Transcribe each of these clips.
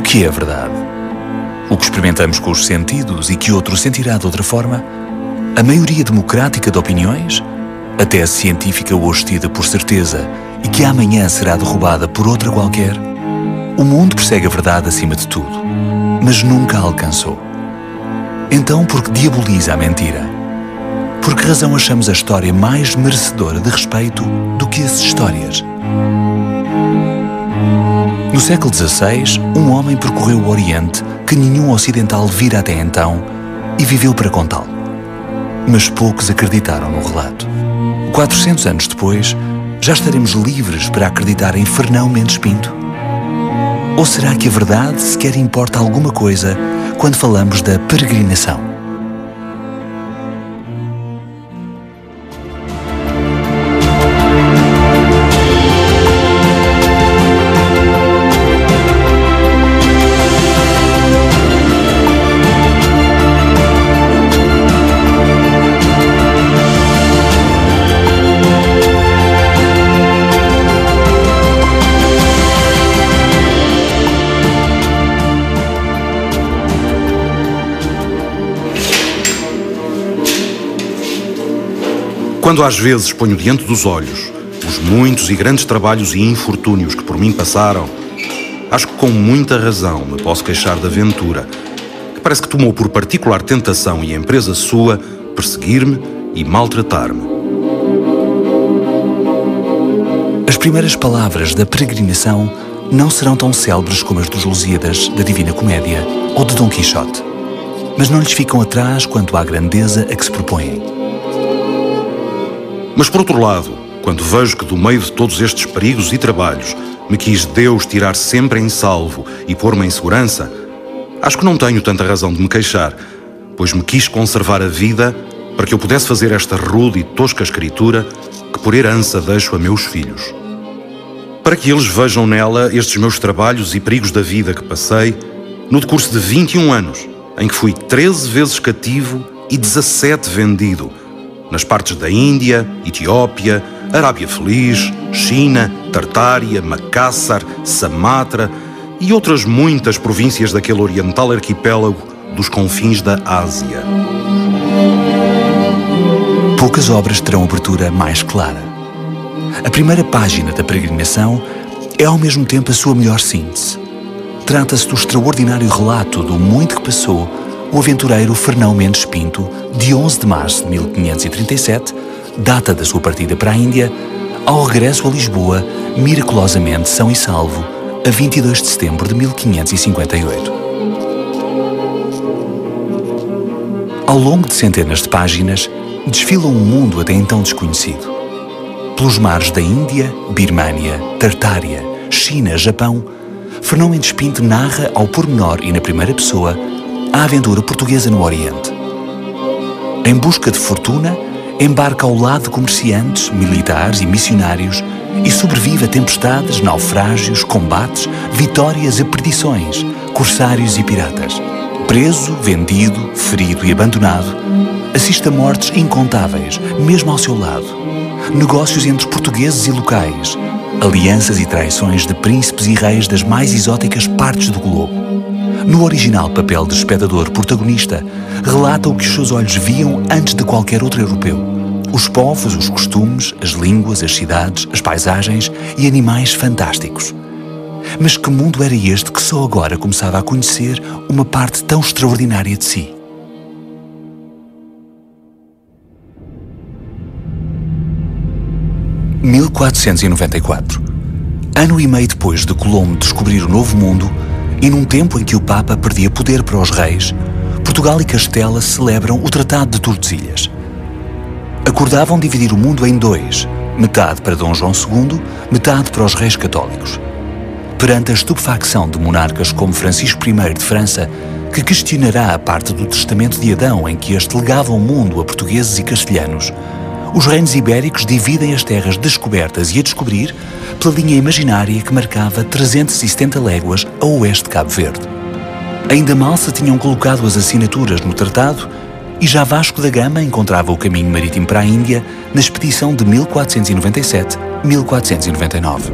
que é verdade? O que experimentamos com os sentidos e que outro sentirá de outra forma? A maioria democrática de opiniões? A tese científica hoje tida por certeza e que amanhã será derrubada por outra qualquer? O mundo persegue a verdade acima de tudo, mas nunca a alcançou. Então, por que diaboliza a mentira? Por que razão achamos a história mais merecedora de respeito do que as histórias? No século XVI, um homem percorreu o Oriente que nenhum ocidental vira até então e viveu para contá-lo. Mas poucos acreditaram no relato. 400 anos depois, já estaremos livres para acreditar em Fernão Mendes Pinto? Ou será que a verdade sequer importa alguma coisa quando falamos da peregrinação? Quando às vezes ponho diante dos olhos os muitos e grandes trabalhos e infortúnios que por mim passaram, acho que com muita razão me posso queixar da aventura, que parece que tomou por particular tentação e empresa sua perseguir-me e maltratar-me. As primeiras palavras da peregrinação não serão tão célebres como as dos Lusíadas, da Divina Comédia ou de Dom Quixote, mas não lhes ficam atrás quanto à grandeza a que se propõem. Mas, por outro lado, quando vejo que do meio de todos estes perigos e trabalhos me quis Deus tirar sempre em salvo e pôr-me em segurança, acho que não tenho tanta razão de me queixar, pois me quis conservar a vida para que eu pudesse fazer esta rude e tosca escritura que por herança deixo a meus filhos. Para que eles vejam nela estes meus trabalhos e perigos da vida que passei no decurso de 21 anos, em que fui 13 vezes cativo e 17 vendido, nas partes da Índia, Etiópia, Arábia Feliz, China, Tartária, Macassar, Samatra e outras muitas províncias daquele oriental arquipélago dos confins da Ásia. Poucas obras terão abertura mais clara. A primeira página da peregrinação é ao mesmo tempo a sua melhor síntese. Trata-se do extraordinário relato do muito que passou o aventureiro Fernão Mendes Pinto, de 11 de março de 1537, data da sua partida para a Índia, ao regresso a Lisboa, miraculosamente são e salvo, a 22 de setembro de 1558. Ao longo de centenas de páginas, desfila um mundo até então desconhecido. Pelos mares da Índia, Birmânia, Tartária, China, Japão, Fernão Mendes Pinto narra ao pormenor e na primeira pessoa a aventura portuguesa no Oriente. Em busca de fortuna, embarca ao lado de comerciantes, militares e missionários e sobrevive a tempestades, naufrágios, combates, vitórias e perdições, corsários e piratas. Preso, vendido, ferido e abandonado, assiste a mortes incontáveis, mesmo ao seu lado. Negócios entre portugueses e locais, alianças e traições de príncipes e reis das mais exóticas partes do globo. No original papel de espectador protagonista, relata o que os seus olhos viam antes de qualquer outro europeu. Os povos, os costumes, as línguas, as cidades, as paisagens e animais fantásticos. Mas que mundo era este que só agora começava a conhecer uma parte tão extraordinária de si? – 1494. Ano e meio depois de Colombo descobrir o Novo Mundo, e num tempo em que o Papa perdia poder para os reis, Portugal e Castela celebram o Tratado de Tordesilhas. Acordavam dividir o mundo em dois, metade para Dom João II, metade para os reis católicos. Perante a estupefacção de monarcas como Francisco I de França, que questionará a parte do Testamento de Adão em que este legava o mundo a portugueses e castelhanos, os reinos ibéricos dividem as terras descobertas e a descobrir pela linha imaginária que marcava 370 léguas a oeste de Cabo Verde. Ainda mal se tinham colocado as assinaturas no tratado e já Vasco da Gama encontrava o caminho marítimo para a Índia na expedição de 1497-1499.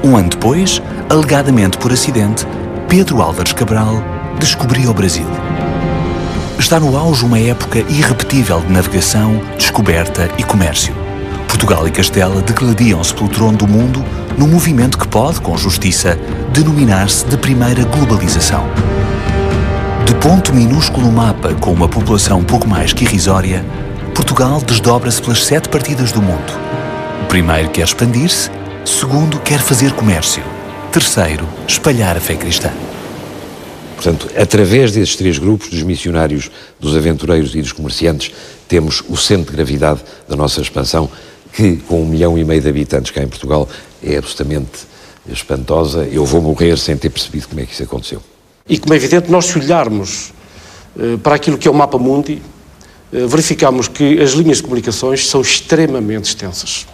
Um ano depois, alegadamente por acidente, Pedro Álvares Cabral descobria o Brasil. Está no auge uma época irrepetível de navegação, descoberta e comércio. Portugal e Castela degladiam-se pelo trono do mundo num movimento que pode, com justiça, denominar-se de primeira globalização. De ponto minúsculo no mapa, com uma população pouco mais que irrisória, Portugal desdobra-se pelas 7 partidas do mundo. O primeiro quer expandir-se, segundo quer fazer comércio, terceiro espalhar a fé cristã. Portanto, através desses 3 grupos, dos missionários, dos aventureiros e dos comerciantes, temos o centro de gravidade da nossa expansão, que com 1,5 milhão de habitantes cá em Portugal é absolutamente espantosa. Eu vou morrer sem ter percebido como é que isso aconteceu. E como é evidente, nós se olharmos para aquilo que é o mapa mundi, verificamos que as linhas de comunicações são extremamente extensas.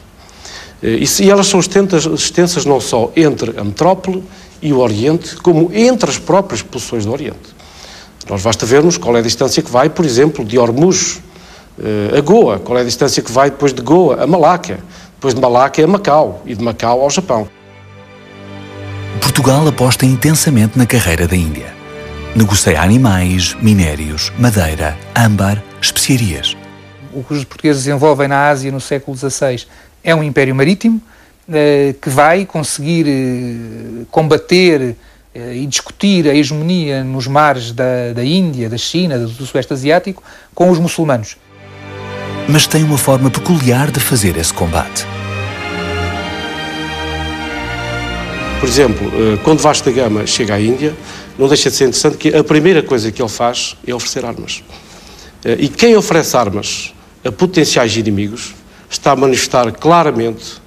E elas são extensas não só entre a metrópole e o Oriente, como entre as próprias posições do Oriente. Nós basta vermos qual é a distância que vai, por exemplo, de Hormuz a Goa, qual é a distância que vai depois de Goa a Malaca, depois de Malaca a Macau e de Macau ao Japão. Portugal aposta intensamente na carreira da Índia. Negocia animais, minérios, madeira, âmbar, especiarias. O que os portugueses desenvolvem na Ásia no século XVI é um império marítimo que vai conseguir combater e discutir a hegemonia nos mares da Índia, da China, do Sudeste Asiático, com os muçulmanos. Mas tem uma forma peculiar de fazer esse combate. Por exemplo, quando Vasco da Gama chega à Índia, não deixa de ser interessante que a primeira coisa que ele faz é oferecer armas. E quem oferece armas a potenciais inimigos está a manifestar claramente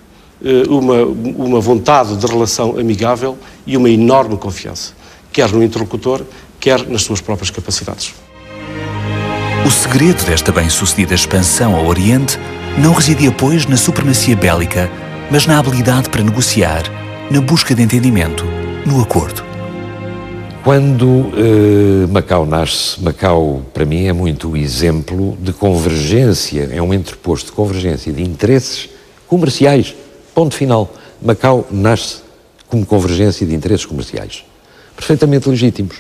uma vontade de relação amigável e uma enorme confiança, quer no interlocutor, quer nas suas próprias capacidades. O segredo desta bem-sucedida expansão ao Oriente não residia, pois, na supremacia bélica, mas na habilidade para negociar, na busca de entendimento, no acordo. Quando Macau nasce, Macau para mim é muito o exemplo de convergência, é um entreposto de convergência de interesses comerciais. Ponto final. Macau nasce como convergência de interesses comerciais, perfeitamente legítimos.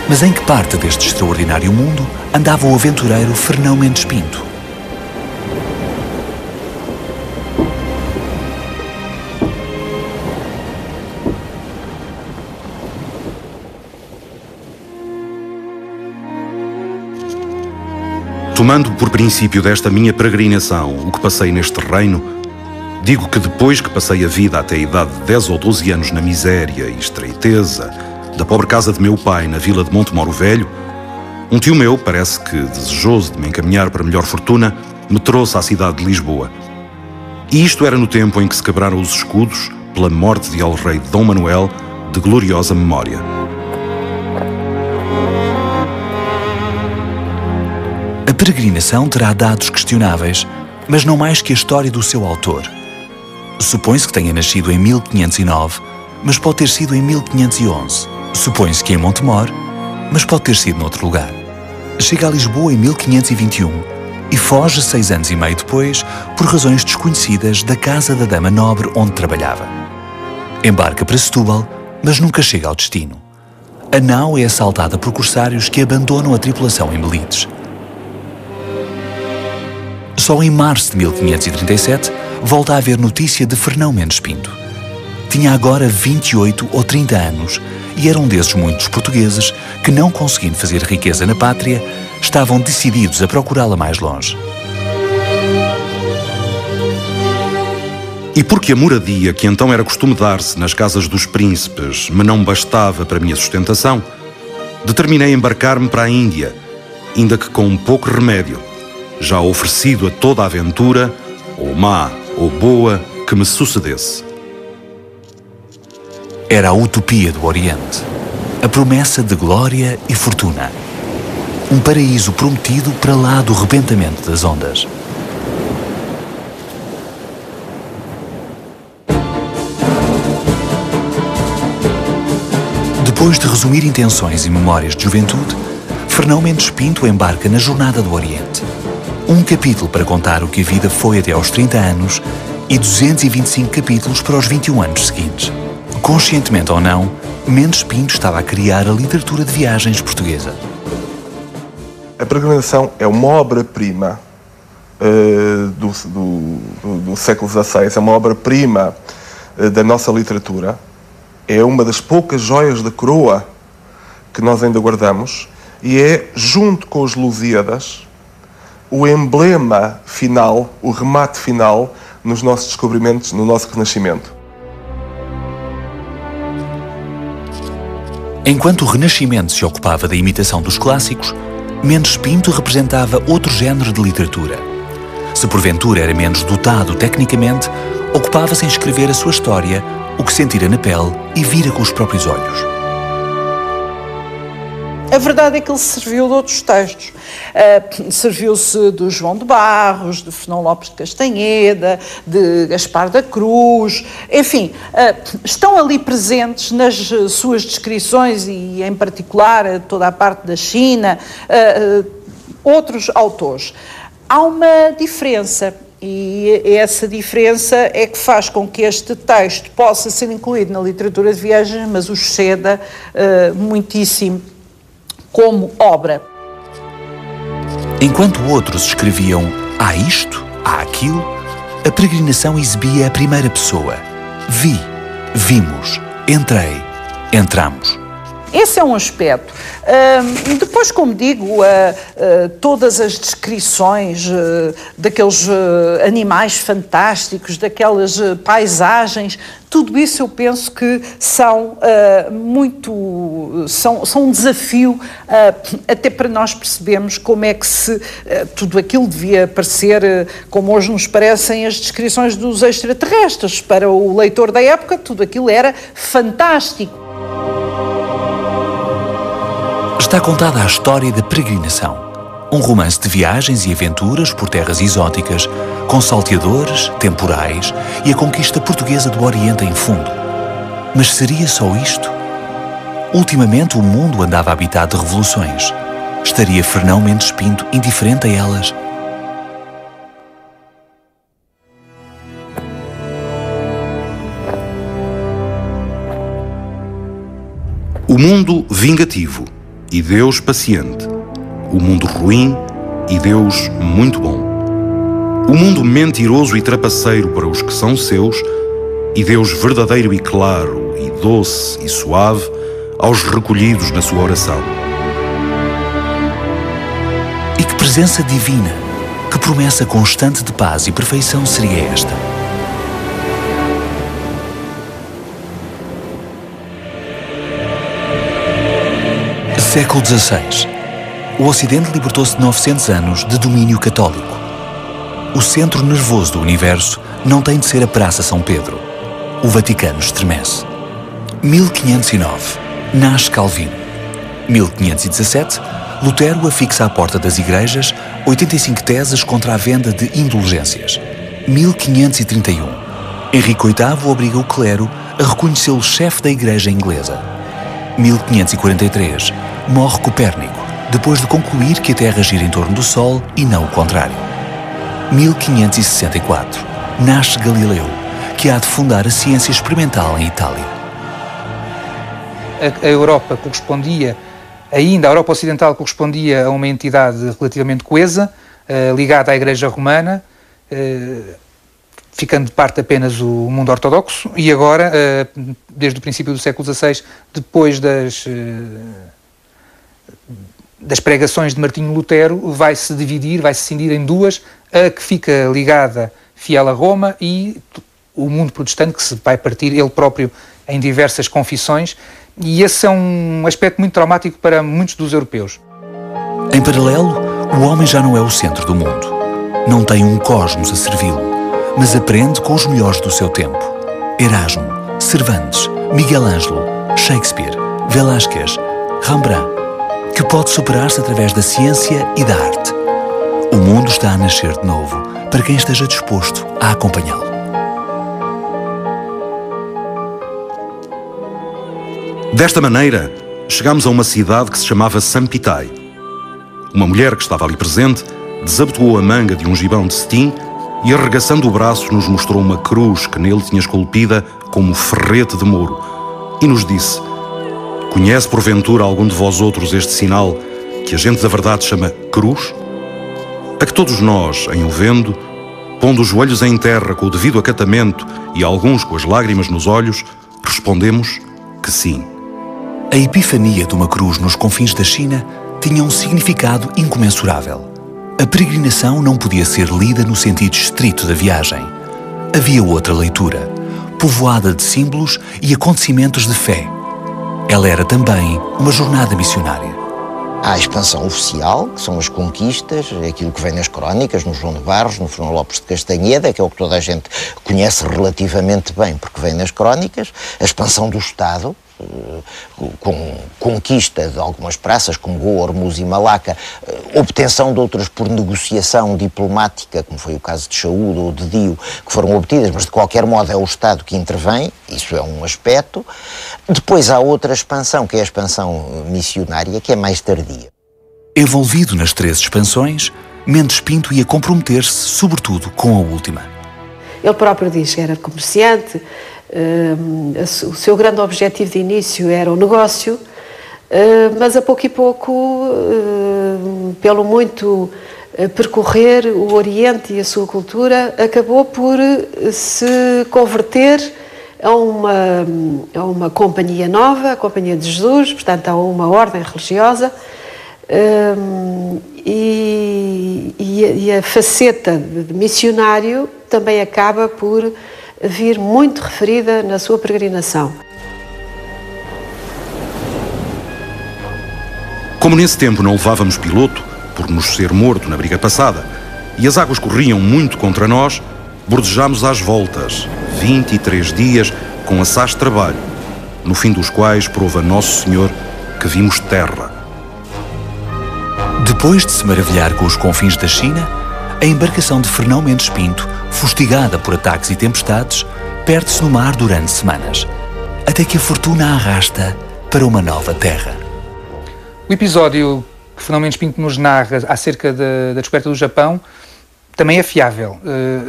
Mas em que parte deste extraordinário mundo andava o aventureiro Fernão Mendes Pinto? Tomando por princípio desta minha peregrinação o que passei neste reino, digo que depois que passei a vida até a idade de 10 ou 12 anos na miséria e estreiteza da pobre casa de meu pai na vila de Montemoro Velho, um tio meu, parece que desejoso de me encaminhar para melhor fortuna, me trouxe à cidade de Lisboa. E isto era no tempo em que se quebraram os escudos pela morte de el-rei Dom Manuel, de gloriosa memória. A peregrinação terá dados questionáveis, mas não mais que a história do seu autor. Supõe-se que tenha nascido em 1509, mas pode ter sido em 1511. Supõe-se que em Montemor, mas pode ter sido noutro lugar. Chega a Lisboa em 1521 e foge 6 anos e meio depois por razões desconhecidas da casa da dama nobre onde trabalhava. Embarca para Setúbal, mas nunca chega ao destino. A nau é assaltada por corsários que abandonam a tripulação em Melides. Só em março de 1537 volta a haver notícia de Fernão Mendes Pinto. Tinha agora 28 ou 30 anos e era um desses muitos portugueses que, não conseguindo fazer riqueza na pátria, estavam decididos a procurá-la mais longe. E porque a moradia que então era costume dar-se nas casas dos príncipes me não bastava para a minha sustentação, determinei embarcar-me para a Índia, ainda que com um pouco remédio, já oferecido a toda a aventura, ou má ou boa, que me sucedesse. Era a utopia do Oriente, a promessa de glória e fortuna. Um paraíso prometido para lá do rebentamento das ondas. Depois de resumir intenções e memórias de juventude, Fernão Mendes Pinto embarca na jornada do Oriente. Um capítulo para contar o que a vida foi até aos 30 anos e 225 capítulos para os 21 anos seguintes. Conscientemente ou não, Mendes Pinto estava a criar a literatura de viagens portuguesa. A Peregrinação é uma obra-prima do século XVI, é uma obra-prima da nossa literatura, é uma das poucas joias da coroa que nós ainda guardamos e é, junto com os Lusíadas, o emblema final, o remate final nos nossos descobrimentos, no nosso renascimento. Enquanto o Renascimento se ocupava da imitação dos clássicos, Mendes Pinto representava outro género de literatura. Se porventura era menos dotado tecnicamente, ocupava-se em escrever a sua história, o que sentira na pele e vira com os próprios olhos. A verdade é que ele se serviu de outros textos. Serviu-se do João de Barros, de Fernão Lopes de Castanheda, de Gaspar da Cruz, enfim, estão ali presentes nas suas descrições e, em particular, toda a parte da China, outros autores. Há uma diferença. E essa diferença é que faz com que este texto possa ser incluído na literatura de viagens, mas o exceda muitíssimo como obra. Enquanto outros escreviam há isto, há aquilo, a Peregrinação exibia a primeira pessoa. Vi, vimos, entrei, entramos. Esse é um aspecto. Depois, como digo, todas as descrições daqueles animais fantásticos, daquelas paisagens, tudo isso eu penso que são são um desafio até para nós percebermos como é que tudo aquilo devia parecer, como hoje nos parecem as descrições dos extraterrestres. Para o leitor da época, tudo aquilo era fantástico. Está contada a história da Peregrinação, um romance de viagens e aventuras por terras exóticas, com salteadores, temporais e a conquista portuguesa do Oriente em fundo. Mas seria só isto? Ultimamente o mundo andava habitado de revoluções. Estaria Fernão Mendes Pinto indiferente a elas? O mundo vingativo e Deus paciente. O mundo ruim e Deus muito bom. O mundo mentiroso e trapaceiro para os que são seus e Deus verdadeiro e claro e doce e suave aos recolhidos na sua oração. E que presença divina, que promessa constante de paz e perfeição seria esta? Século XVI. O Ocidente libertou-se de 900 anos de domínio católico. O centro nervoso do universo não tem de ser a Praça São Pedro. O Vaticano estremece. 1509. Nasce Calvino. 1517. Lutero afixa à porta das igrejas 85 teses contra a venda de indulgências. 1531. Henrique VIII obriga o clero a reconhecê-lo chefe da Igreja Inglesa. 1543. Morre Copérnico, depois de concluir que a Terra gira em torno do Sol e não o contrário. 1564. Nasce Galileu, que há de fundar a ciência experimental em Itália. A Europa correspondia, ainda a Europa Ocidental correspondia a uma entidade relativamente coesa, ligada à Igreja Romana, ficando de parte apenas o mundo ortodoxo, e agora, desde o princípio do século XVI, depois das pregações de Martinho Lutero, vai-se dividir, vai-se cindir em duas, a que fica ligada fiel a Roma e o mundo protestante, que se vai partir ele próprio em diversas confissões, e esse é um aspecto muito traumático para muitos dos europeus. Em paralelo, o homem já não é o centro do mundo. Não tem um cosmos a servi-lo, mas aprende com os melhores do seu tempo. Erasmo, Cervantes, Miguel Ângelo, Shakespeare, Velázquez, Rembrandt, que pode superar-se através da ciência e da arte. O mundo está a nascer de novo, para quem esteja disposto a acompanhá-lo. Desta maneira, chegámos a uma cidade que se chamava Sampitai. Uma mulher que estava ali presente desabotoou a manga de um gibão de cetim e, arregaçando o braço, nos mostrou uma cruz que nele tinha esculpida como ferrete de Mouro e nos disse: conhece porventura algum de vós outros este sinal que a gente da verdade chama cruz? A que todos nós, em o vendo, pondo os joelhos em terra com o devido acatamento e alguns com as lágrimas nos olhos, respondemos que sim. A epifania de uma cruz nos confins da China tinha um significado incomensurável. A peregrinação não podia ser lida no sentido estrito da viagem. Havia outra leitura, povoada de símbolos e acontecimentos de fé. Ela era também uma jornada missionária. Há a expansão oficial, que são as conquistas, aquilo que vem nas crónicas, no João de Barros, no Fernão Lopes de Castanheda, que é o que toda a gente conhece relativamente bem, porque vem nas crónicas. A expansão do Estado, com conquista de algumas praças, como Goa, Hormuz e Malaca, obtenção de outras por negociação diplomática, como foi o caso de Chaúd ou de Dio, que foram obtidas, mas de qualquer modo é o Estado que intervém, isso é um aspecto. Depois há outra expansão, que é a expansão missionária, que é mais tardia. Envolvido nas 3 expansões, Mendes Pinto ia comprometer-se, sobretudo, com a última. Ele próprio diz que era comerciante. O seu grande objetivo de início era o negócio, mas a pouco e pouco, pelo muito percorrer o Oriente e a sua cultura, acabou por se converter a uma companhia nova, a Companhia de Jesus, portanto a uma ordem religiosa, e a faceta de missionário também acaba por vir muito referida na sua peregrinação. Como nesse tempo não levávamos piloto, por nos ser morto na briga passada, e as águas corriam muito contra nós, bordejámos às voltas, 23 dias com assaz de trabalho, no fim dos quais prova Nosso Senhor que vimos terra. Depois de se maravilhar com os confins da China, a embarcação de Fernão Mendes Pinto, fustigada por ataques e tempestades, perde-se no mar durante semanas, até que a fortuna a arrasta para uma nova terra. O episódio que Fernão Mendes Pinto nos narra acerca da descoberta do Japão também é fiável.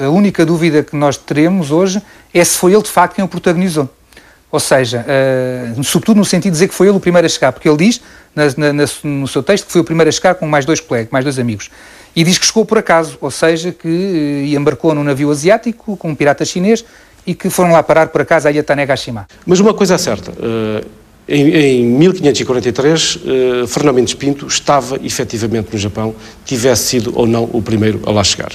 A única dúvida que nós teremos hoje é se foi ele de facto quem o protagonizou. Ou seja, sobretudo no sentido de dizer que foi ele o primeiro a chegar, porque ele diz no seu texto que foi o primeiro a chegar com mais 2 colegas, mais 2 amigos. E diz que chegou por acaso, ou seja, que embarcou num navio asiático com um pirata chinês e que foram lá parar por acaso à ilha Tanegashima. Mas uma coisa é certa, em 1543, Fernão Mendes Pinto estava efetivamente no Japão, tivesse sido ou não o primeiro a lá chegar.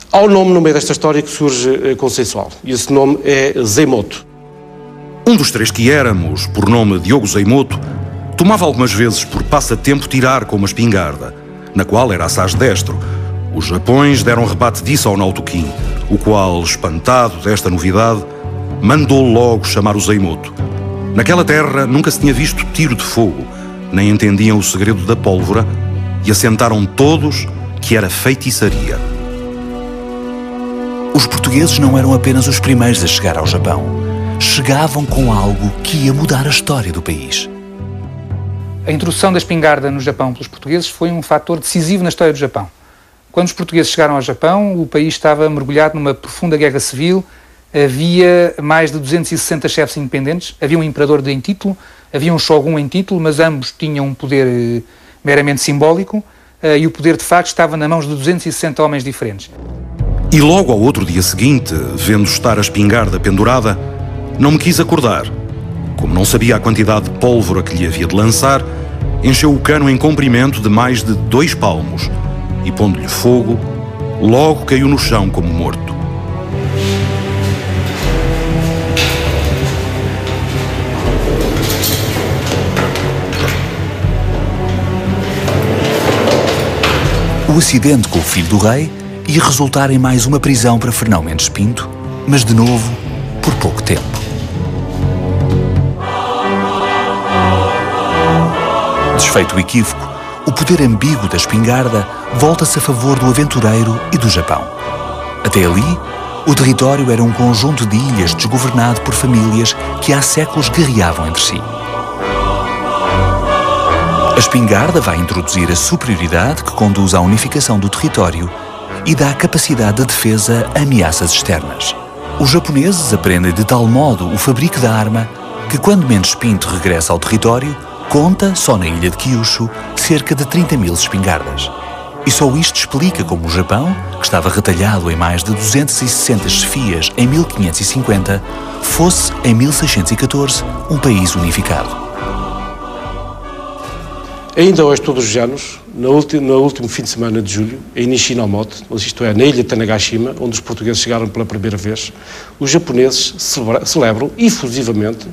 Há um nome no meio desta história que surge consensual, e esse nome é Zeimoto. Um dos 3 que éramos, por nome Diogo Zeimoto, tomava algumas vezes por passatempo tirar com uma espingarda, na qual era assaz destro. Os Japões deram rebate disso ao Nautoquim, o qual, espantado desta novidade, mandou logo chamar o Zeimoto. Naquela terra nunca se tinha visto tiro de fogo, nem entendiam o segredo da pólvora, e assentaram todos que era feitiçaria. Os portugueses não eram apenas os primeiros a chegar ao Japão. Chegavam com algo que ia mudar a história do país. A introdução da espingarda no Japão pelos portugueses foi um fator decisivo na história do Japão. Quando os portugueses chegaram ao Japão, o país estava mergulhado numa profunda guerra civil, havia mais de 260 chefes independentes, havia um imperador em título, havia um shogun em título, mas ambos tinham um poder meramente simbólico, e o poder de facto estava nas mãos de 260 homens diferentes. E logo ao outro dia seguinte, vendo estar a espingarda pendurada, não me quis acordar. Como não sabia a quantidade de pólvora que lhe havia de lançar, encheu o cano em comprimento de mais de 2 palmos e, pondo-lhe fogo, logo caiu no chão como morto. O acidente com o filho do rei ia resultar em mais uma prisão para Fernão Mendes Pinto, mas de novo por pouco tempo. Desfeito o equívoco, o poder ambíguo da espingarda volta-se a favor do aventureiro e do Japão. Até ali, o território era um conjunto de ilhas desgovernado por famílias que há séculos guerreavam entre si. A espingarda vai introduzir a superioridade que conduz à unificação do território e dá capacidade de defesa a ameaças externas. Os japoneses aprendem de tal modo o fabrico da arma que, quando Mendes Pinto regressa ao território, conta, só na ilha de Kyushu, cerca de 30 mil espingardas. E só isto explica como o Japão, que estava retalhado em mais de 260 chefias em 1550, fosse, em 1614, um país unificado. Ainda hoje, todos os anos, no último fim de semana de julho, em Nishinomoto, isto é, na ilha de Tanegashima, onde os portugueses chegaram pela primeira vez, os japoneses celebram efusivamente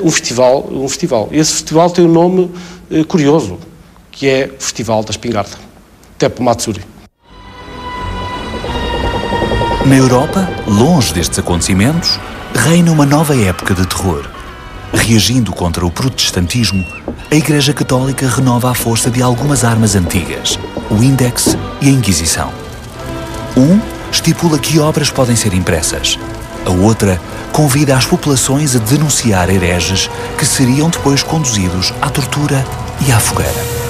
um festival. E esse festival tem um nome curioso, que é o Festival da Espingarda, Teppo Matsuri. Na Europa, longe destes acontecimentos, reina uma nova época de terror. Reagindo contra o protestantismo, a Igreja Católica renova a força de algumas armas antigas, o Índex e a Inquisição. Estipula que obras podem ser impressas. A outra convida as populações a denunciar hereges que seriam depois conduzidos à tortura e à fogueira.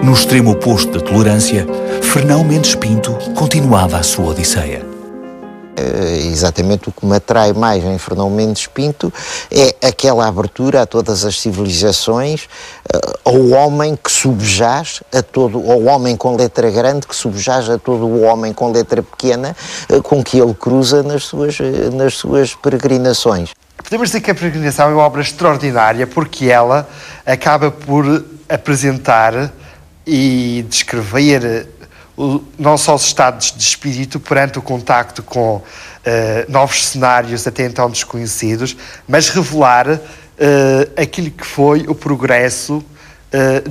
No extremo oposto da tolerância, Fernão Mendes Pinto continuava a sua odisseia. Exatamente o que me atrai mais em Fernão Mendes Pinto é aquela abertura a todas as civilizações, ao homem que subjaz a todo, ao homem com letra grande que subjaz a todo o homem com letra pequena com que ele cruza nas suas peregrinações. Podemos dizer que a peregrinação é uma obra extraordinária porque ela acaba por apresentar e descrever não só os estados de espírito perante o contacto com novos cenários até então desconhecidos, mas revelar aquilo que foi o progresso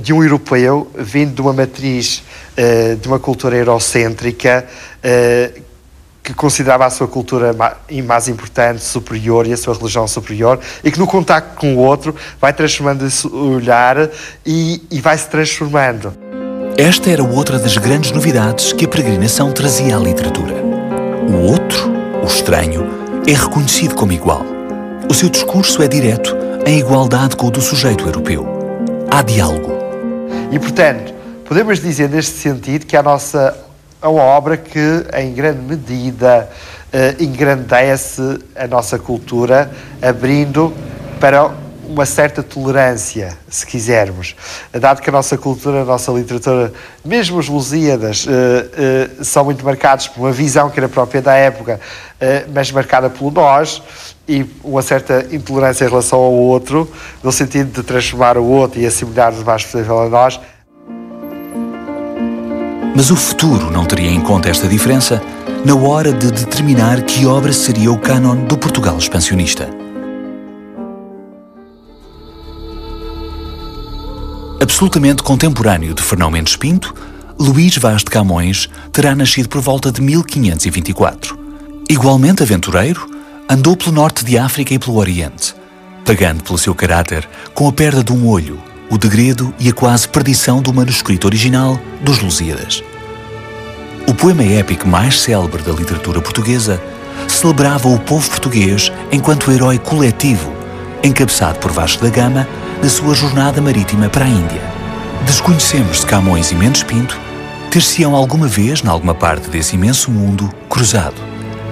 de um europeu vindo de uma matriz de uma cultura eurocêntrica que considerava a sua cultura mais importante, superior, e a sua religião superior, e que no contacto com o outro vai transformando esse olhar e vai se transformando. Esta era outra das grandes novidades que a peregrinação trazia à literatura. O outro, o estranho, é reconhecido como igual. O seu discurso é direto, em igualdade com o do sujeito europeu. Há diálogo. E, portanto, podemos dizer neste sentido que é uma obra que, em grande medida, engrandece a nossa cultura, abrindo para uma certa tolerância, se quisermos. Dado que a nossa cultura, a nossa literatura, mesmo os Lusíadas, são muito marcados por uma visão que era própria da época, mas marcada pelo nós, e uma certa intolerância em relação ao outro, no sentido de transformar o outro e assimilar-nos mais possível a nós. Mas o futuro não teria em conta esta diferença na hora de determinar que obra seria o cânon do Portugal expansionista. Absolutamente contemporâneo de Fernão Mendes Pinto, Luís Vaz de Camões terá nascido por volta de 1524. Igualmente aventureiro, andou pelo norte de África e pelo Oriente, pagando pelo seu caráter com a perda de um olho, o degredo e a quase perdição do manuscrito original dos Lusíadas. O poema épico mais célebre da literatura portuguesa celebrava o povo português enquanto herói coletivo, encabeçado por Vasco da Gama na sua jornada marítima para a Índia. Desconhecemos se Camões e Mendes Pinto ter-se-ão alguma vez, em alguma parte desse imenso mundo, cruzado,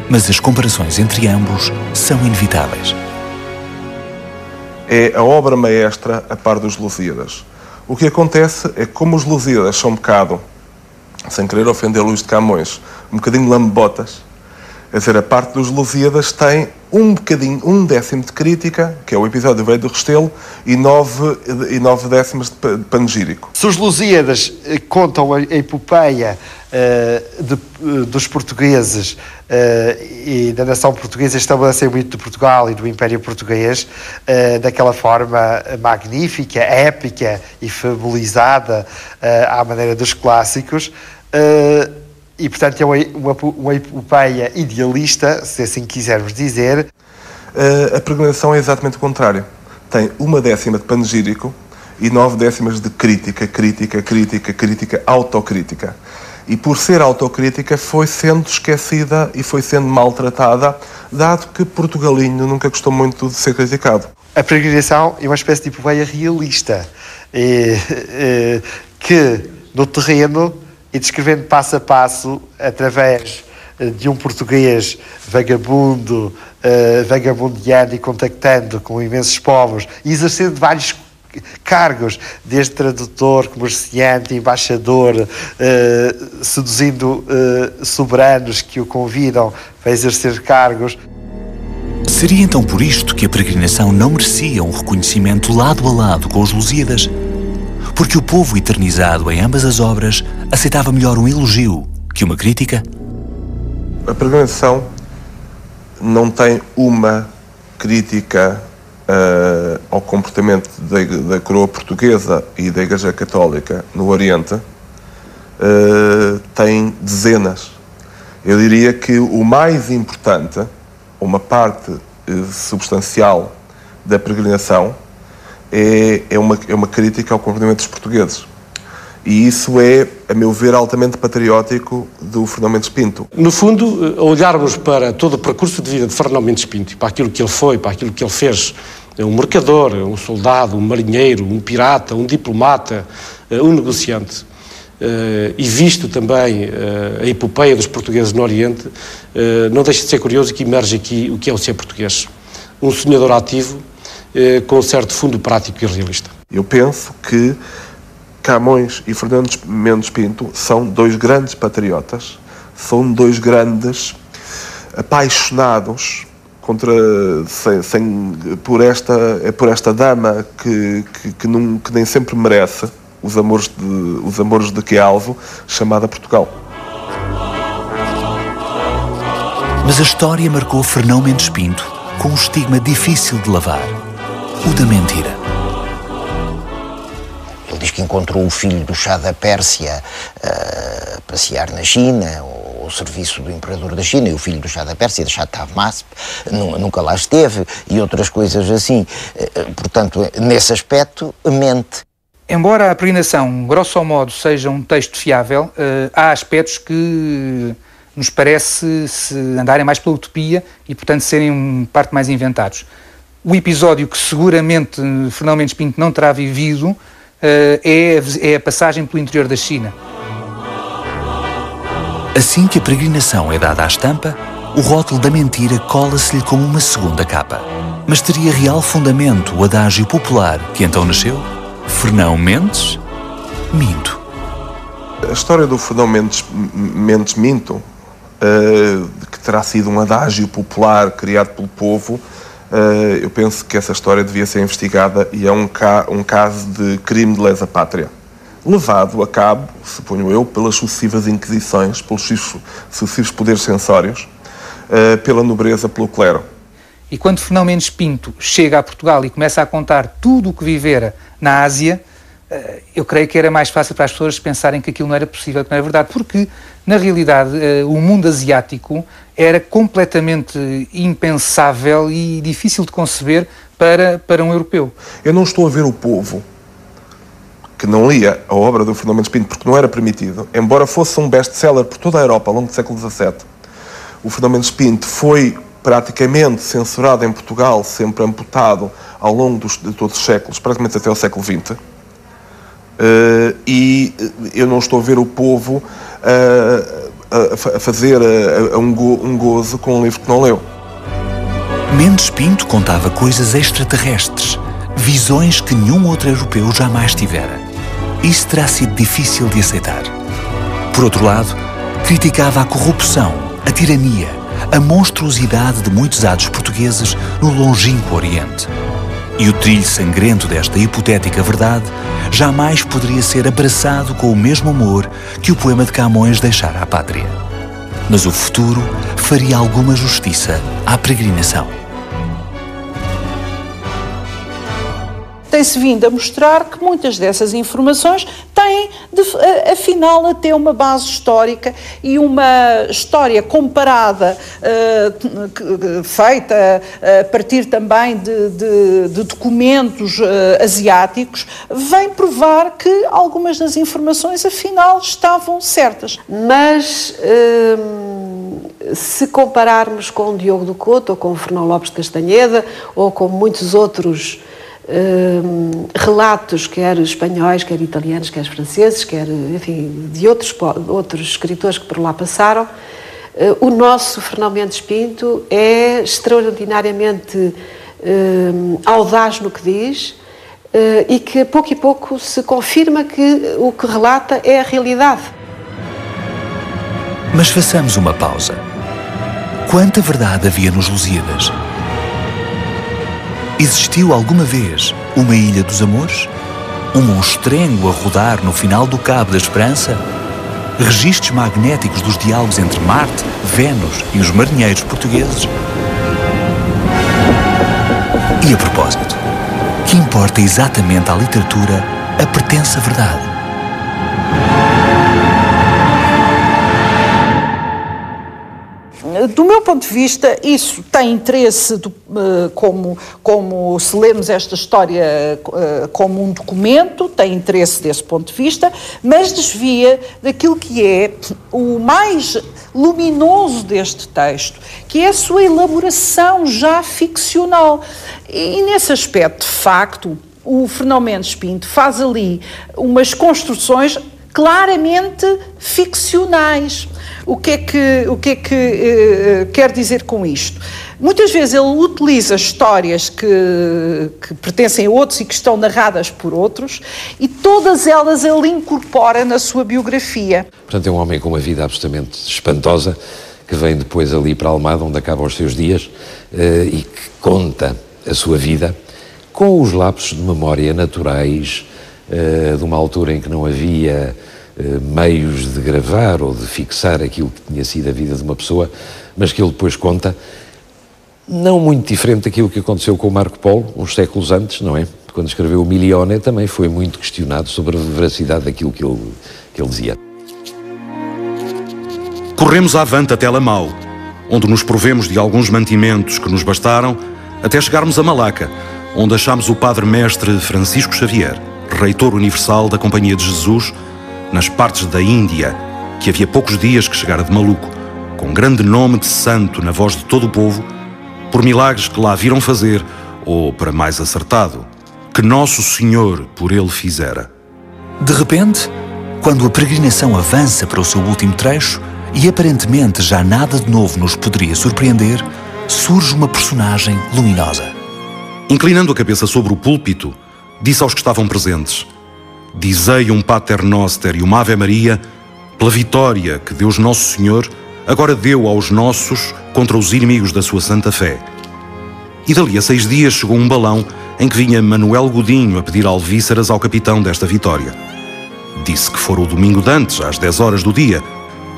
mas as comparações entre ambos são inevitáveis. É a obra maestra a par dos Lusíadas. O que acontece é que, como os Lusíadas são um bocado, sem querer ofender Luís de Camões, um bocadinho lambotas, quer dizer, a parte dos Lusíadas tem um décimo de crítica, que é o episódio Veio do Restelo, e 9 décimos de panegírico. Se os Lusíadas contam a epopeia dos portugueses e da nação portuguesa, estabelecem o mito de Portugal e do Império Português daquela forma magnífica, épica e fabulizada à maneira dos clássicos, e portanto é uma epopeia idealista, se assim quisermos dizer. A peregrinação é exatamente o contrário. Tem 1 décima de panegírico e 9 décimas de crítica, autocrítica. e por ser autocrítica foi sendo esquecida e foi sendo maltratada, dado que Portugalinho nunca gostou muito de ser criticado. A peregrinação é uma espécie de epopeia realista, que no terreno, e descrevendo passo a passo, através de um português vagabundiano e contactando com imensos povos e exercendo vários cargos, desde tradutor, comerciante, embaixador, seduzindo soberanos que o convidam para exercer cargos. Seria então por isto que a peregrinação não merecia um reconhecimento lado a lado com os Lusíadas? Porque o povo eternizado em ambas as obras aceitava melhor um elogio que uma crítica? A peregrinação não tem uma crítica ao comportamento da coroa portuguesa e da Igreja Católica no Oriente, tem dezenas. Eu diria que o mais importante, uma parte substancial da peregrinação, é uma crítica ao comportamento dos portugueses. E isso é, a meu ver, altamente patriótico do Fernão Mendes Pinto. No fundo, olharmos para todo o percurso de vida de Fernão Mendes Pinto, para aquilo que ele foi, para aquilo que ele fez, um mercador, um soldado, um marinheiro, um pirata, um diplomata, um negociante, e visto também a epopeia dos portugueses no Oriente, não deixa de ser curioso que emerge aqui o que é o ser português. Um sonhador ativo, com um certo fundo prático e realista. Eu penso que Camões e Fernão Mendes Pinto são dois grandes patriotas, são dois grandes apaixonados por esta dama que nem sempre merece os amores de Quialvo, chamada Portugal. Mas a história marcou Fernão Mendes Pinto com um estigma difícil de lavar, o da mentira. Ele diz que encontrou o filho do Shah da Pérsia a passear na China, ao serviço do imperador da China, e o filho do Shah da Pérsia, de Shah Tahmasp, nunca lá esteve, e outras coisas assim. Portanto, nesse aspecto, mente. Embora a peregrinação, grosso modo, seja um texto fiável, há aspectos que nos parece se andarem mais pela utopia e, portanto, serem parte mais inventados. O episódio que seguramente Fernão Mendes Pinto não terá vivido é a passagem pelo interior da China. Assim que a peregrinação é dada à estampa, o rótulo da mentira cola-se-lhe como uma segunda capa. Mas teria real fundamento o adágio popular que então nasceu? Fernão Mendes, minto. A história do Fernão Mendes Minto, que terá sido um adágio popular criado pelo povo, eu penso que essa história devia ser investigada e é um caso de crime de lesa pátria, levado a cabo, suponho eu, pelas sucessivas inquisições, pelos sucessivos poderes censórios, pela nobreza, pelo clero. E quando Fernão Mendes Pinto chega a Portugal e começa a contar tudo o que vivera na Ásia, eu creio que era mais fácil para as pessoas pensarem que aquilo não era possível, que não era verdade, porque, na realidade, o mundo asiático era completamente impensável e difícil de conceber para um europeu. Eu não estou a ver o povo que não lia a obra do Fernão Mendes Pinto, porque não era permitido, embora fosse um best-seller por toda a Europa ao longo do século XVII. O Fernão Mendes Pinto foi praticamente censurado em Portugal, sempre amputado ao longo de todos os séculos, praticamente até ao século XX. E eu não estou a ver o povo a fazer um gozo com um livro que não leu. Mendes Pinto contava coisas extraterrestres, visões que nenhum outro europeu jamais tivera. Isso terá sido difícil de aceitar. Por outro lado, criticava a corrupção, a tirania, a monstruosidade de muitos atos portugueses no longínquo Oriente. E o trilho sangrento desta hipotética verdade jamais poderia ser abraçado com o mesmo amor que o poema de Camões deixara à pátria. Mas o futuro faria alguma justiça à peregrinação. tem-se vindo a mostrar que muitas dessas informações têm, afinal, até uma base histórica e uma história comparada, feita a partir também de documentos asiáticos, vem provar que algumas das informações, afinal, estavam certas. Mas se compararmos com o Diogo do Couto, ou com o Fernão Lopes de Castanheda, ou com muitos outros relatos, quer espanhóis, quer italianos, quer franceses, quer, enfim, de outros escritores que por lá passaram, o nosso Fernão Mendes Pinto é extraordinariamente audaz no que diz, e que a pouco e pouco se confirma que o que relata é a realidade. Mas façamos uma pausa. Quanta verdade havia nos Lusíadas? Existiu alguma vez uma Ilha dos Amores? Um monstrengo a rodar no final do Cabo da Esperança? Registros magnéticos dos diálogos entre Marte, Vênus e os marinheiros portugueses? E a propósito, que importa exatamente à literatura a pertença à verdade? Do meu ponto de vista, isso tem interesse, como se lermos esta história como um documento, tem interesse desse ponto de vista, mas desvia daquilo que é o mais luminoso deste texto, que é a sua elaboração já ficcional. E nesse aspecto, de facto, o Fernão Mendes Pinto faz ali umas construções claramente ficcionais. O que é que quer dizer com isto? Muitas vezes ele utiliza histórias que pertencem a outros e que estão narradas por outros, e todas elas ele incorpora na sua biografia. Portanto, é um homem com uma vida absolutamente espantosa, que vem depois ali para Almada, onde acaba os seus dias, e que conta a sua vida com os lapsos de memória naturais de uma altura em que não havia meios de gravar ou de fixar aquilo que tinha sido a vida de uma pessoa, mas que ele depois conta, não muito diferente daquilo que aconteceu com o Marco Polo, uns séculos antes, não é? Quando escreveu o Milione, também foi muito questionado sobre a veracidade daquilo que ele dizia. Corremos avante até Lamau, onde nos provemos de alguns mantimentos que nos bastaram até chegarmos a Malaca, onde achámos o Padre Mestre Francisco Xavier, reitor universal da Companhia de Jesus, nas partes da Índia, que havia poucos dias que chegara de Maluco, com grande nome de santo na voz de todo o povo, por milagres que lá viram fazer, ou, para mais acertado, que Nosso Senhor por ele fizera. De repente, quando a peregrinação avança para o seu último trecho e aparentemente já nada de novo nos poderia surpreender, surge uma personagem luminosa. Inclinando a cabeça sobre o púlpito, disse aos que estavam presentes: dizei um Pater Noster e uma Ave Maria pela vitória que Deus Nosso Senhor agora deu aos nossos contra os inimigos da sua santa fé. E dali a 6 dias chegou um balão em que vinha Manuel Godinho a pedir alvíceras ao capitão desta vitória. Disse que fora o domingo de antes, às 10 horas do dia,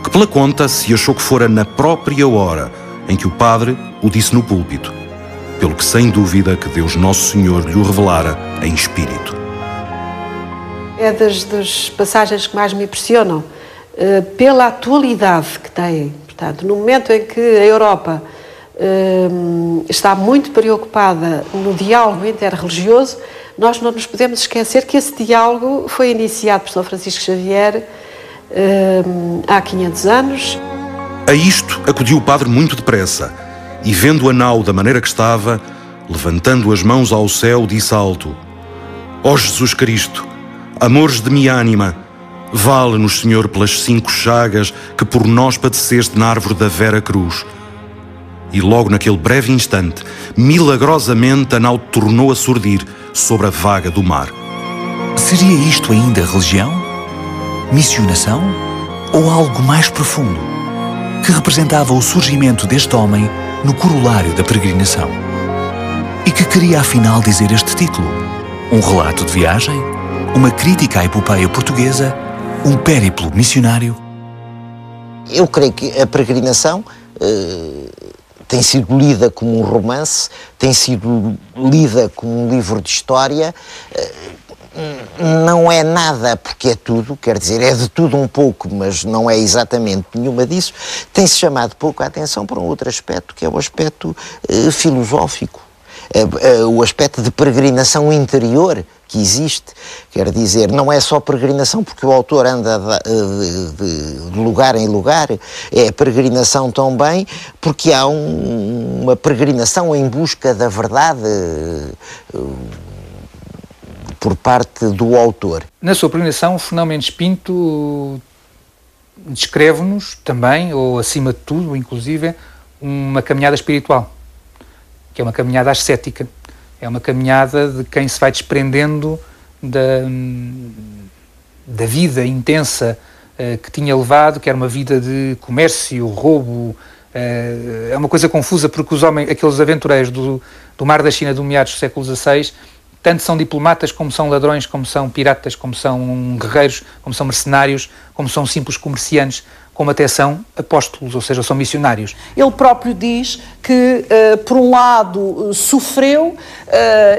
que pela conta se achou que fora na própria hora em que o padre o disse no púlpito, pelo que sem dúvida que Deus Nosso Senhor lhe o revelara em espírito. É das passagens que mais me impressionam, pela atualidade que tem. Portanto, no momento em que a Europa está muito preocupada no diálogo interreligioso, nós não nos podemos esquecer que esse diálogo foi iniciado por São Francisco Xavier há 500 anos. A isto acudiu o padre muito depressa e, vendo a nau da maneira que estava, levantando as mãos ao céu, disse alto: ó Jesus Cristo, amores de minha ânima, vale-nos, Senhor, pelas 5 chagas que por nós padeceste na árvore da Vera Cruz. E logo naquele breve instante, milagrosamente a nau tornou a surdir sobre a vaga do mar. Seria isto ainda religião? Missionação? Ou algo mais profundo, que representava o surgimento deste homem no corolário da peregrinação? E que queria afinal dizer este título? Um relato de viagem? Uma crítica à epopeia portuguesa? Um périplo missionário? Eu creio que a peregrinação tem sido lida como um romance, tem sido lida como um livro de história. Não é nada, porque é tudo, quer dizer, é de tudo um pouco, mas não é exatamente nenhuma disso. Tem-se chamado pouco a atenção para um outro aspecto, que é o aspecto filosófico, o aspecto de peregrinação interior que existe. Quer dizer, não é só peregrinação porque o autor anda de lugar em lugar, é peregrinação também porque há uma peregrinação em busca da verdade por parte do autor. Na sua peregrinação, Fernão Mendes Pinto descreve-nos também, ou acima de tudo, inclusive, uma caminhada espiritual, que é uma caminhada ascética. É uma caminhada de quem se vai desprendendo da vida intensa que tinha levado, que era uma vida de comércio, roubo. É uma coisa confusa, porque os homens, aqueles aventureiros do Mar da China do meados do século XVI, tanto são diplomatas, como são ladrões, como são piratas, como são guerreiros, como são mercenários, como são simples comerciantes, como até são apóstolos, ou seja, são missionários. Ele próprio diz que, por um lado, sofreu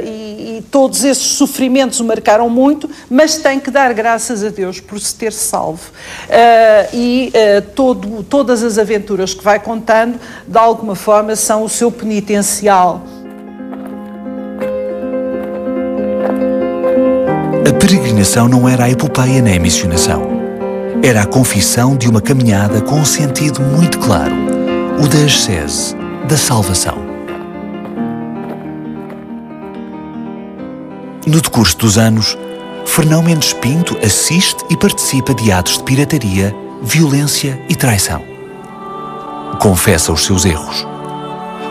e todos esses sofrimentos o marcaram muito, mas tem que dar graças a Deus por se ter salvo. Todas as aventuras que vai contando, de alguma forma, são o seu penitencial. A peregrinação não era a epopeia nem a missionação. Era a confissão de uma caminhada com um sentido muito claro, o da ascese, da salvação. No decurso dos anos, Fernão Mendes Pinto assiste e participa de atos de pirataria, violência e traição. Confessa os seus erros.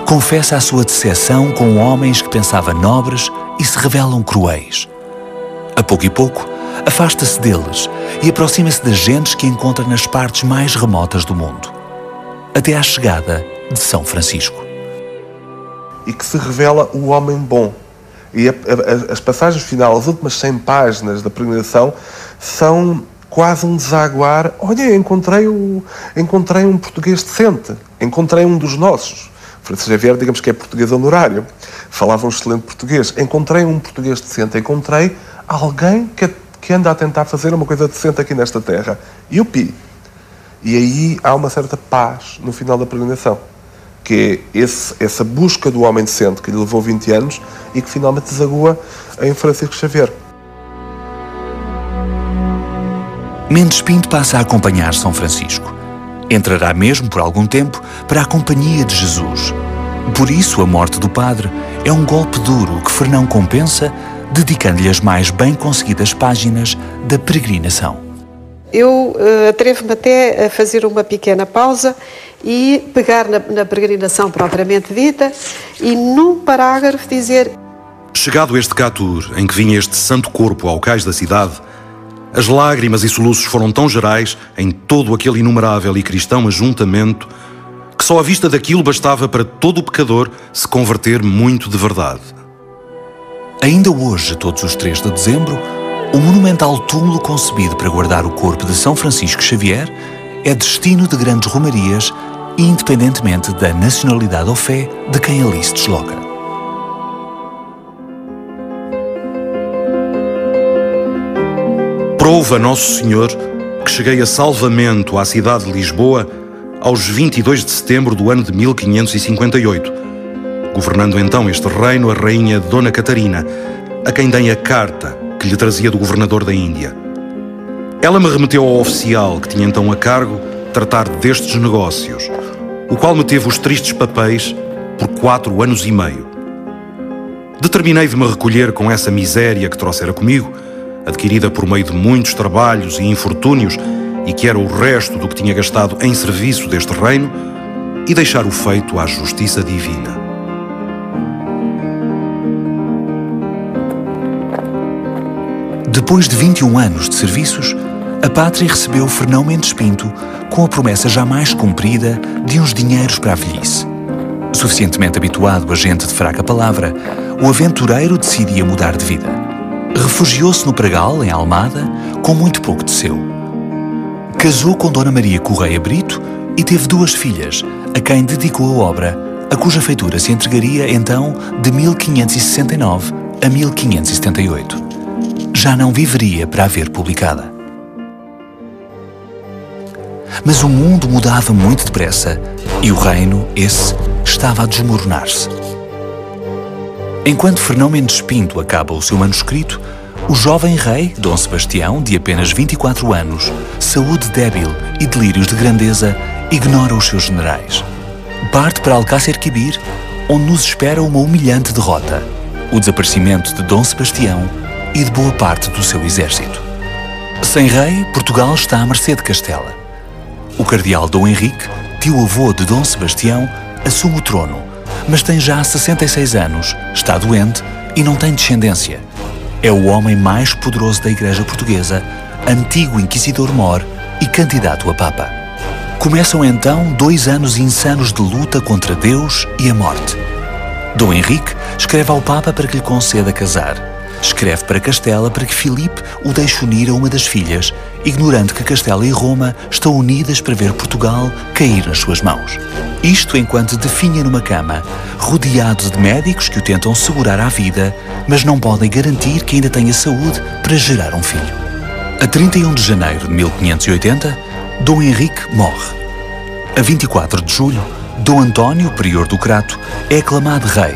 Confessa a sua decepção com homens que pensava nobres e se revelam cruéis. A pouco e pouco, afasta-se deles e aproxima-se das gentes que encontra nas partes mais remotas do mundo, até à chegada de São Francisco. E que se revela o homem bom. E as passagens finais, as últimas 100 páginas da peregrinação, são quase um desaguar. Olha, encontrei um português decente, encontrei um dos nossos. Francisco Xavier, digamos que é português honorário, falava um excelente português. Encontrei um português decente, encontrei alguém que anda a tentar fazer uma coisa decente aqui nesta terra. Yupi! E aí há uma certa paz no final da peregrinação, que é essa busca do homem decente que lhe levou 20 anos e que finalmente desagua em Francisco Xavier. Mendes Pinto passa a acompanhar São Francisco. Entrará mesmo por algum tempo para a companhia de Jesus. Por isso, a morte do padre é um golpe duro que Fernão compensa, dedicando-lhe as mais bem conseguidas páginas da peregrinação. Eu atrevo-me até a fazer uma pequena pausa e pegar na peregrinação propriamente dita e num parágrafo dizer: Chegado este catur em que vinha este santo corpo ao cais da cidade, as lágrimas e soluços foram tão gerais em todo aquele inumerável e cristão ajuntamento que só a vista daquilo bastava para todo o pecador se converter muito de verdade. Ainda hoje, todos os 3 de dezembro, o monumental túmulo concebido para guardar o corpo de São Francisco Xavier é destino de grandes romarias, independentemente da nacionalidade ou fé de quem ali se desloca. Prova Nosso Senhor que cheguei a salvamento à cidade de Lisboa aos 22 de setembro do ano de 1558, governando então este reino a rainha Dona Catarina, a quem dei a carta que lhe trazia do governador da Índia. Ela me remeteu ao oficial que tinha então a cargo tratar destes negócios, o qual me teve os tristes papéis por 4 anos e meio. Determinei de me recolher com essa miséria que trouxera comigo, adquirida por meio de muitos trabalhos e infortúnios, e que era o resto do que tinha gastado em serviço deste reino, e deixar o feito à justiça divina. Depois de 21 anos de serviços, a pátria recebeu Fernão Mendes Pinto com a promessa jamais cumprida de uns dinheiros para a velhice. Suficientemente habituado a gente de fraca palavra, o aventureiro decidia mudar de vida. Refugiou-se no Pragal, em Almada, com muito pouco de seu. Casou com Dona Maria Correia Brito e teve 2 filhas, a quem dedicou a obra a cuja feitura se entregaria então de 1569 a 1578. Já não viveria para a ver publicada. Mas o mundo mudava muito depressa e o reino, esse, estava a desmoronar-se. Enquanto Fernão Mendes Pinto acaba o seu manuscrito, o jovem rei, Dom Sebastião, de apenas 24 anos, saúde débil e delírios de grandeza, ignora os seus generais. Parte para Alcácer Quibir, onde nos espera uma humilhante derrota, o desaparecimento de Dom Sebastião e de boa parte do seu exército. Sem rei, Portugal está à mercê de Castela. O cardeal Dom Henrique, tio-avô de Dom Sebastião, assume o trono, mas tem já 66 anos, está doente e não tem descendência. É o homem mais poderoso da Igreja Portuguesa, antigo inquisidor-mor e candidato a Papa. Começam então 2 anos insanos de luta contra Deus e a morte. Dom Henrique escreve ao Papa para que lhe conceda casar. Escreve para Castela para que Filipe o deixe unir a uma das filhas, ignorando que Castela e Roma estão unidas para ver Portugal cair nas suas mãos. Isto enquanto definha numa cama, rodeado de médicos que o tentam segurar à vida, mas não podem garantir que ainda tenha saúde para gerar um filho. A 31 de janeiro de 1580, Dom Henrique morre. A 24 de julho, Dom António, prior do Crato, é aclamado rei,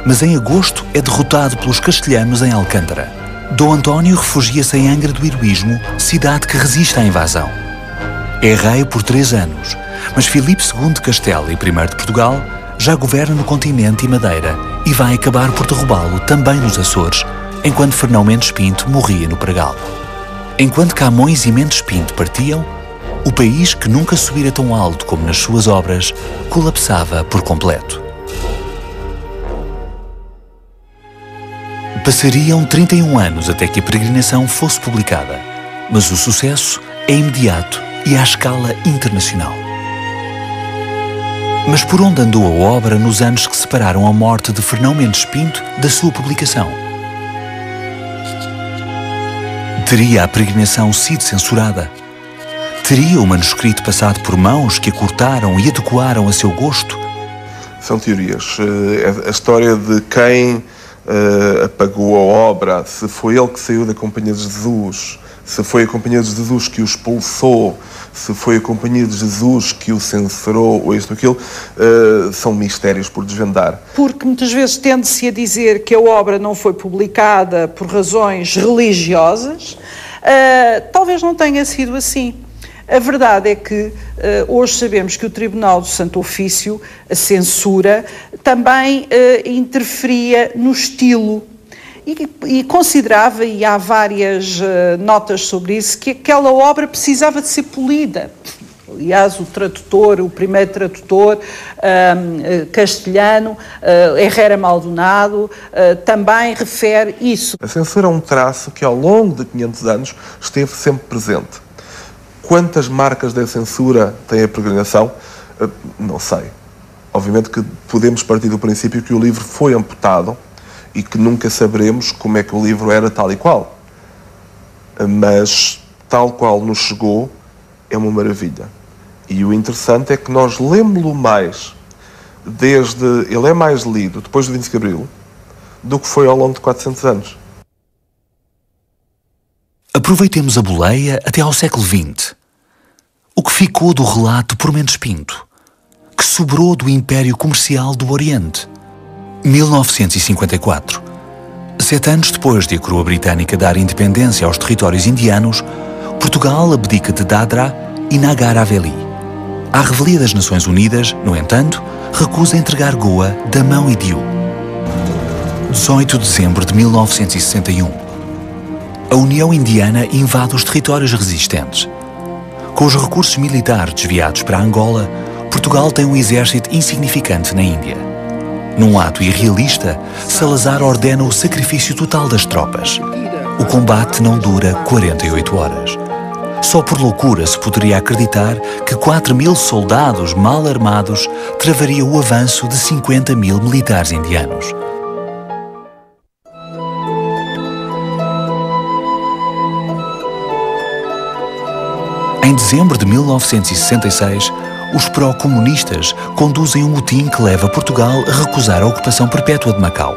mas em agosto é derrotado pelos castelhanos em Alcântara. Dom António refugia-se em Angra do Heroísmo, cidade que resiste à invasão. É rei por 3 anos, mas Filipe II de Castela e I de Portugal já governa no continente e Madeira e vai acabar por derrubá-lo também nos Açores, enquanto Fernão Mendes Pinto morria no Pregal. Enquanto Camões e Mendes Pinto partiam, o país, que nunca subira tão alto como nas suas obras, colapsava por completo. Passariam 31 anos até que a peregrinação fosse publicada, mas o sucesso é imediato e à escala internacional. Mas por onde andou a obra nos anos que separaram a morte de Fernão Mendes Pinto da sua publicação? Teria a peregrinação sido censurada? Teria o manuscrito passado por mãos que a cortaram e adequaram a seu gosto? São teorias. A história de quem apagou a obra, se foi ele que saiu da Companhia de Jesus, se foi a Companhia de Jesus que o expulsou, se foi a Companhia de Jesus que o censurou, ou isto ou aquilo, são mistérios por desvendar. Porque muitas vezes tende-se a dizer que a obra não foi publicada por razões religiosas. Talvez não tenha sido assim. A verdade é que hoje sabemos que o Tribunal do Santo Ofício, a censura, também interferia no estilo e considerava, e há várias notas sobre isso, que aquela obra precisava de ser polida. Aliás, o primeiro tradutor castelhano, Herrera Maldonado, também refere isso. A censura é um traço que ao longo de 500 anos esteve sempre presente. Quantas marcas da censura tem a peregrinação? Não sei. Obviamente que podemos partir do princípio que o livro foi amputado e que nunca saberemos como é que o livro era tal e qual. Mas, tal qual nos chegou, é uma maravilha. E o interessante é que nós lemos-lo mais, ele é mais lido depois do 25 de Abril, do que foi ao longo de 400 anos. Aproveitemos a boleia até ao século XX. O que ficou do relato por Mendes Pinto? Que sobrou do Império Comercial do Oriente? 1954. 7 anos depois de a coroa britânica dar independência aos territórios indianos, Portugal abdica de Dadra e Nagar Haveli. À revelia das Nações Unidas, no entanto, recusa entregar Goa da mão e Diu. 18 de dezembro de 1961. A União Indiana invade os territórios resistentes. Com os recursos militares desviados para Angola, Portugal tem um exército insignificante na Índia. Num ato irrealista, Salazar ordena o sacrifício total das tropas. O combate não dura 48 horas. Só por loucura se poderia acreditar que 4.000 soldados mal armados travariam o avanço de 50.000 militares indianos. Em dezembro de 1966, os pró-comunistas conduzem um motim que leva Portugal a recusar a ocupação perpétua de Macau.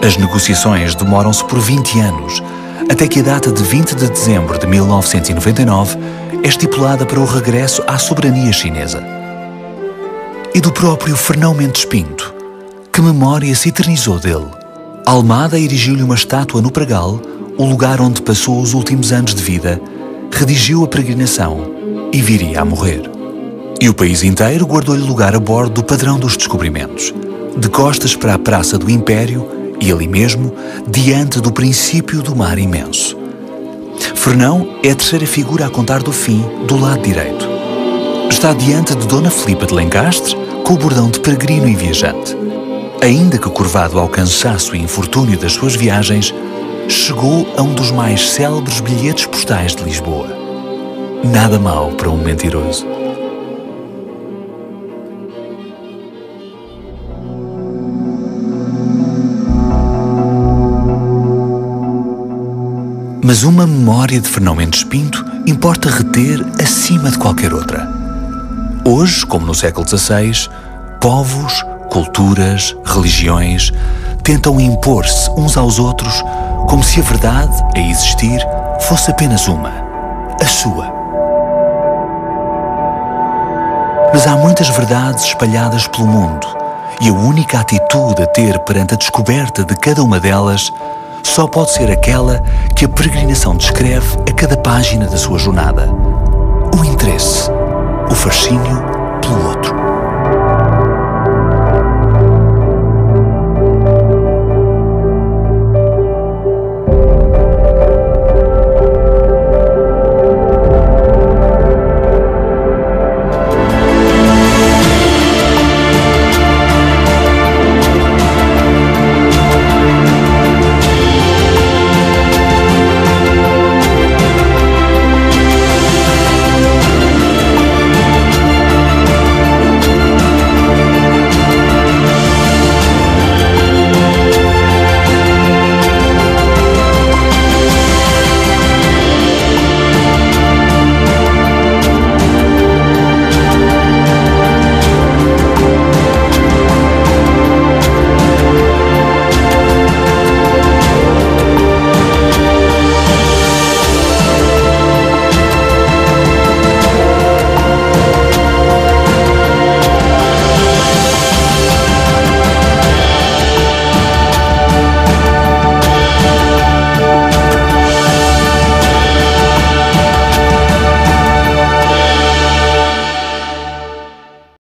As negociações demoram-se por 20 anos, até que a data de 20 de dezembro de 1999 é estipulada para o regresso à soberania chinesa. E do próprio Fernão Mendes Pinto, que memória se eternizou dele. Almada erigiu-lhe uma estátua no Pregal, o lugar onde passou os últimos anos de vida, redigiu a peregrinação e viria a morrer. E o país inteiro guardou-lhe lugar a bordo do Padrão dos Descobrimentos, de costas para a Praça do Império e ali mesmo, diante do princípio do mar imenso. Fernão é a terceira figura a contar do fim, do lado direito. Está diante de Dona Filipa de Lencastre, com o bordão de peregrino e viajante. Ainda que curvado ao cansaço e infortúnio das suas viagens, chegou a um dos mais célebres bilhetes postais de Lisboa. Nada mau para um mentiroso. Mas uma memória de Fernão Mendes Pinto importa reter acima de qualquer outra. Hoje, como no século XVI, povos, culturas, religiões tentam impor-se uns aos outros como se a verdade a existir fosse apenas uma, a sua. Mas há muitas verdades espalhadas pelo mundo e a única atitude a ter perante a descoberta de cada uma delas só pode ser aquela que a peregrinação descreve a cada página da sua jornada. O interesse, o fascínio pelo outro.